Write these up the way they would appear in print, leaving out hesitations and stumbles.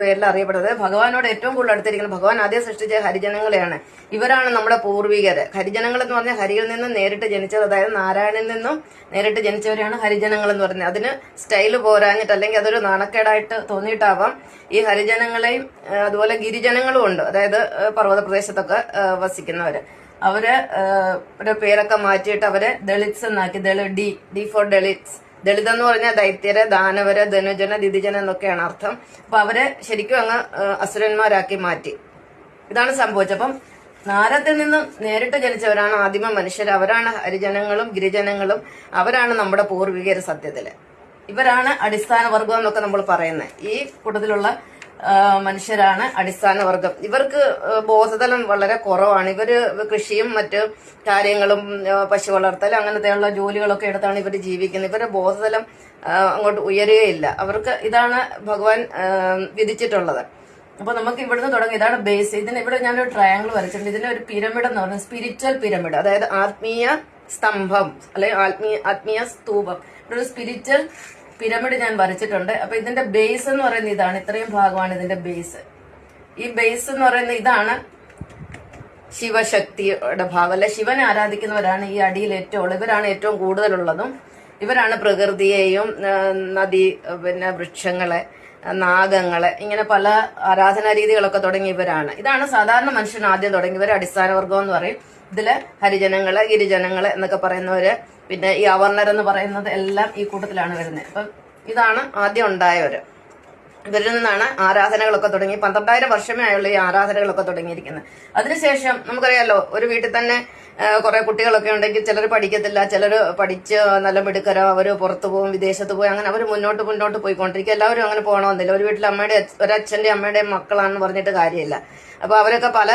പേരിൽ അറിയപ്പെടുന്നത്. ഭഗവാനോട് ഏറ്റവും കൂടുതൽ അടുത്തിരിക്കുന്നത് ഭഗവാൻ ആദ്യം സൃഷ്ടിച്ച ഹരിജനങ്ങളെയാണ്. ഇവരാണ് നമ്മുടെ പൂർവികര്. ഹരിജനങ്ങൾ എന്ന് പറഞ്ഞാൽ ഹരിയിൽ നിന്നും നേരിട്ട് ജനിച്ചത്, അതായത് നാരായണനിൽ നിന്നും നേരിട്ട് ജനിച്ചവരെയാണ് ഹരിജനങ്ങൾ എന്ന് പറയുന്നത്. അതിന് സ്റ്റൈല് പോരാഞ്ഞിട്ട് അല്ലെങ്കിൽ അതൊരു നാണക്കേടായിട്ട് തോന്നിയിട്ടാവാം ഈ ഹരിജനങ്ങളെയും അതുപോലെ ഗിരിജനങ്ങളും ഉണ്ട്, അതായത് പർവ്വത പ്രദേശത്തൊക്കെ വസിക്കുന്നവര്. അവര് പേരൊക്കെ മാറ്റിയിട്ട് അവരെ ദളിത്സ് എന്നാക്കി. D four Dalits. ദളിത് എന്ന് പറഞ്ഞാൽ ദൈത്യര്, ദാനവര്, ധനുജന, ദിതിജന എന്നൊക്കെയാണ് അർത്ഥം. അപ്പൊ അവരെ ശരിക്കും അങ്ങ് അസുരന്മാരാക്കി മാറ്റി. ഇതാണ് സംഭവിച്ചത്. അപ്പം നാരത്തിൽ നിന്നും നേരിട്ട് ജനിച്ചവരാണ് ആദിമ മനുഷ്യർ. അവരാണ് ഹരിജനങ്ങളും ഗിരിജനങ്ങളും. അവരാണ് നമ്മുടെ പൂർവികര്. സത്യത്തില് ഇവരാണ് അടിസ്ഥാന വർഗം എന്നൊക്കെ നമ്മൾ പറയുന്നത്. ഈ കൂട്ടത്തിലുള്ള മനുഷ്യരാണ് അടിസ്ഥാന വർഗം. ഇവർക്ക് ബോധതലം വളരെ കുറവാണ്. ഇവര് കൃഷിയും മറ്റു കാര്യങ്ങളും പശു വളർത്തൽ അങ്ങനത്തെയുള്ള ജോലികളൊക്കെ എടുത്താണ് ഇവർ ജീവിക്കുന്നത്. ഇവരുടെ ബോധതലം അങ്ങോട്ട് ഉയരുകയില്ല. അവർക്ക് ഇതാണ് ഭഗവാൻ വിധിച്ചിട്ടുള്ളത്. അപ്പൊ നമുക്ക് ഇവിടുന്ന് തുടങ്ങി. ഇതാണ് ബേസ്. ഇവിടെ ഞാനൊരു ട്രയാങ്കിൾ വരച്ചിട്ടുണ്ട്. ഇതിന്റെ ഒരു പിരമിഡ് എന്ന് പറയുന്നത് സ്പിരിച്വൽ പിരമിഡ്, അതായത് ആത്മീയ സ്തംഭം അല്ലെങ്കിൽ ആത്മീയ സ്തൂപം. ഇവിടെ ഒരു സ്പിരിച്വൽ പിരമിഡ് ഞാൻ വരച്ചിട്ടുണ്ട്. അപ്പൊ ഇതിന്റെ ബേസ് എന്ന് പറയുന്നത് ഇതാണ്. ഇത്രയും ഭാഗമാണ് ഇതിന്റെ ബേസ്. ഈ ബേസ് എന്ന് പറയുന്നത് ഇതാണ് ശിവശക്തിയുടെ ഭാഗം. അല്ലെ, ശിവനെ ആരാധിക്കുന്നവരാണ് ഈ അടിയിൽ ഏറ്റവും ഉള്ളത്. ഇവരാണ് ഏറ്റവും കൂടുതലുള്ളതും. ഇവരാണ് പ്രകൃതിയെയും നദി, പിന്നെ വൃക്ഷങ്ങളെ, നാഗങ്ങളെ, ഇങ്ങനെ പല ആരാധനാ രീതികളൊക്കെ തുടങ്ങിയവരാണ്. ഇതാണ് സാധാരണ മനുഷ്യൻ ആദ്യം തുടങ്ങിയവർ അടിസ്ഥാന വർഗം എന്ന് പറയും. ഇതില് ഹരിജനങ്ങള്, ഗിരിജനങ്ങള് എന്നൊക്കെ പറയുന്നവര്, പിന്നെ ഈ അവർണരെന്ന് പറയുന്നത് എല്ലാം ഈ കൂട്ടത്തിലാണ് വരുന്നത്. അപ്പം ഇതാണ് ആദ്യം ഉണ്ടായവര്. ഇവരിൽ നിന്നാണ് ആരാധനകളൊക്കെ തുടങ്ങി. 12,000 വർഷമേ ആയുള്ള ഈ ആരാധനകളൊക്കെ തുടങ്ങിയിരിക്കുന്നത്. അതിനുശേഷം നമുക്കറിയാലോ, ഒരു വീട്ടിൽ തന്നെ കുറെ കുട്ടികളൊക്കെ ഉണ്ടെങ്കിൽ ചിലർ പഠിക്കത്തില്ല, ചിലർ പഠിച്ച് നല്ല മിടുക്കരോ, അവര് പുറത്തു പോകും, വിദേശത്ത് പോയി, അങ്ങനെ അവർ മുന്നോട്ട് പോയിക്കൊണ്ടിരിക്കും. എല്ലാവരും അങ്ങനെ പോകണമെന്നില്ല. ഒരു വീട്ടിൽ ഒരച്ഛന്റെ അമ്മയുടെയും മക്കളാണെന്ന് പറഞ്ഞിട്ട് കാര്യമില്ല. അപ്പൊ അവരൊക്കെ പല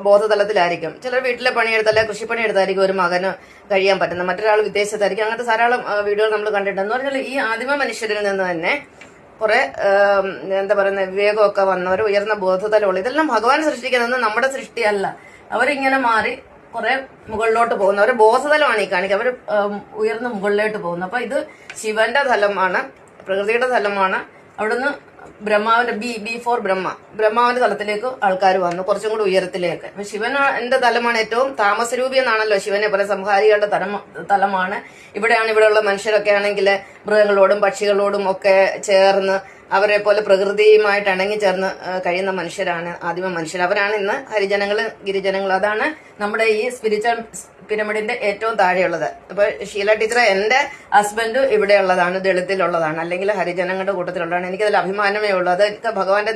ബോധതലത്തിലായിരിക്കും. ചിലർ വീട്ടിലെ പണിയെടുത്തല്ല, കൃഷിപ്പണി എടുത്തായിരിക്കും ഒരു മകന് കഴിയാൻ പറ്റുന്നത്. മറ്റൊരാൾ വിദേശത്തായിരിക്കും. അങ്ങനത്തെ ധാരാളം വീഡിയോകൾ നമ്മൾ കണ്ടിട്ടുണ്ട്. എന്ന് പറഞ്ഞാൽ ഈ ആദിമ മനുഷ്യരിൽ നിന്ന് തന്നെ കുറെ എന്താ പറയുന്ന വിവേകമൊക്കെ വന്നവർ, ഉയർന്ന ബോധതലമുള്ള, ഇതെല്ലാം ഭഗവാൻ സൃഷ്ടിക്കുന്നത്, നമ്മുടെ സൃഷ്ടിയല്ല. അവരിങ്ങനെ മാറി കുറെ മുകളിലോട്ട് പോകുന്നു. അവരുടെ ബോധതലമാണ് ഈ കാണിക്കുക. അവർ ഉയർന്ന് മുകളിലോട്ട് പോകുന്നു. അപ്പൊ ഇത് ശിവന്റെ തലമാണ്, പ്രകൃതിയുടെ തലമാണ്. അവിടുന്ന് ബ്രഹ്മാവിന്റെ ബി ഫോർ ബ്രഹ്മാവിന്റെ തലത്തിലേക്ക് ആൾക്കാർ വന്നു, കുറച്ചും കൂടി ഉയരത്തിലേക്ക്. അപ്പൊ ശിവന്റെ തലമാണ് ഏറ്റവും താമസരൂപി എന്നാണല്ലോ ശിവനെ പോലെ സംഹാരികളുടെ തലമാണ്. ഇവിടെയുള്ള മനുഷ്യരൊക്കെ ആണെങ്കിൽ മൃഗങ്ങളോടും പക്ഷികളോടും ഒക്കെ ചേർന്ന് അവരെ പോലെ പ്രകൃതിയുമായിട്ട് ഇണങ്ങിച്ചേർന്ന് കഴിയുന്ന മനുഷ്യരാണ് ആദിമ മനുഷ്യർ. അവരാണ് ഇന്ന് ഹരിജനങ്ങളും ഗിരിജനങ്ങളും. അതാണ് നമ്മുടെ ഈ സ്പിരിച്വൽ പിരമിഡിന്റെ ഏറ്റവും താഴെയുള്ളത്. അപ്പൊ ഷീല ടീച്ചർ എന്റെ ഹസ്ബൻഡ് ഇവിടെയുള്ളതാണ്, ദളിത്തിലുള്ളതാണ്, അല്ലെങ്കിൽ ഹരിജനങ്ങളുടെ കൂട്ടത്തിലുള്ളതാണ്. എനിക്കതിൽ അഭിമാനമേ ഉള്ളൂ. അതൊക്കെ ഭഗവാന്റെ